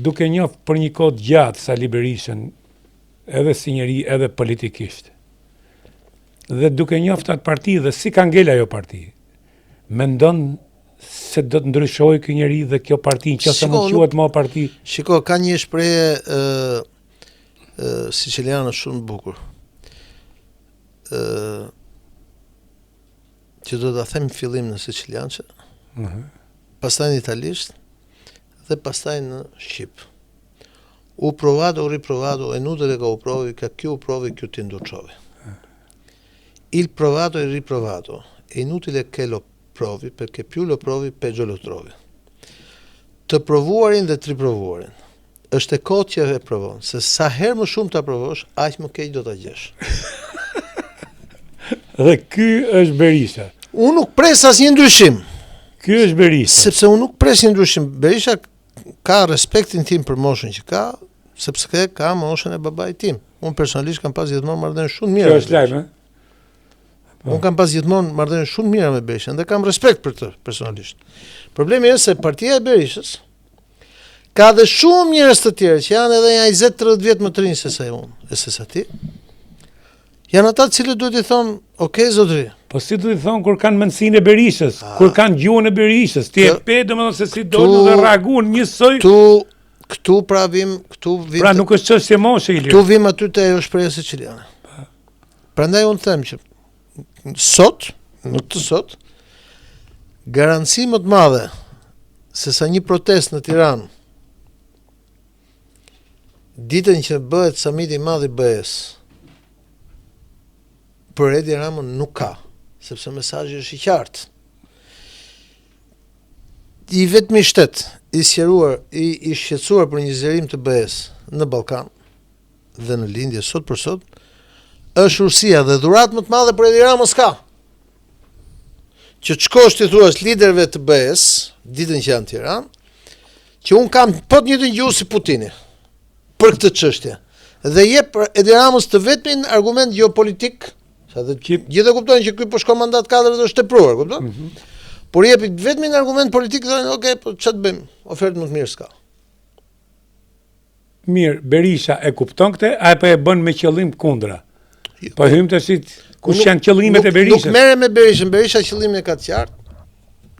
duke njohur për një kohë gjatë Sali Berishën, edhe si njeri, edhe politikisht, dhe duke njohur atë parti dhe si ka ngel ajo parti, mendon se do të ndryshojë ky njeri dhe kjo parti, nëse mund quhet më parti? Shiko, ka një shprehje siciliane shumë e bukur. Që do ta them fillim në siciliançe, pastaj në italisht dhe pastaj në shqip. U provato, riprovato, è inutile che ho provi, che più provi più ti induciovi. Il provato e riprovato, è inutile che lo provi, perché più lo provi, peggio lo trovi. Të provuarin dhe të riprovuarin. Është e kohë që e provon, se sa herë më shumë ta provosh, aq më keq do ta gjesh. Dhe ky është Berisha. Unë nuk pres asnjë ndryshim. Ky është Berisha. Sepse unë nuk pres një ndryshim. Berisha ka respektin tim për moshën që ka, sepse ka moshën e babait tim. Unë personalisht kam pas gjithmonë marrëdhënie shumë mira. Kjo është lajm, Unë kam pas gjithmonë marrëdhënie shumë mira me Berishën dhe kam respekt për të personalisht. Problemi është se partia e Berishës ka dhe shumë njerëz të tjerë që janë edhe 20-30 vjet më të rinj se sa unë, se sa ti. Janë ata të cilët duhet i thonë, "Ok, zotëri." Po si duhet i thonë kur kanë mendsinë e Berishës, kur kanë gjuhën e Berishës, ti e pe domethënë se si dolën dhe reaguan njësoj. Këtu pra vim. Pra nuk është çështje moshe, Ilir. Këtu vim aty te ajo shprehje siciliane. Prandaj unë them që sot, garanci më të madhe se sa një protestë në Tiranë ditën që bëhet samiti i madh i BE-s për Edi Ramën nuk ka, sepse mesazhi është i qartë. I vetmi shtet i sqaruar, i shqetësuar për një zgjerim të BE-s në Ballkan dhe në lindje sot për sot, është Rusia dhe dhuratë më të madhe për Edi Ramën s'ka. Që të shkosh ti thuash liderëve të BE-s, ditën që janë në Tiranë, që unë kam po të njëjtën gjuhë si Putini për këtë çështje. Dhe jep Edi Ramës të vetmin argument geopolitik, sa dhe gjithë e kuptojnë që ky po shkon mandat 4 dhe është tepruar, kupton? Por jepi vetmin argument politik, thonë, "Ok, po ç'të bëjmë? Ofertë më të mirë s'ka." Mirë, Berisha e kupton këtë, apo e bën me qëllim kundra? Po hym tash kush janë qëllimet e Berishës? Nuk merrem me Berishën, Berisha qëllimin e ka të qartë.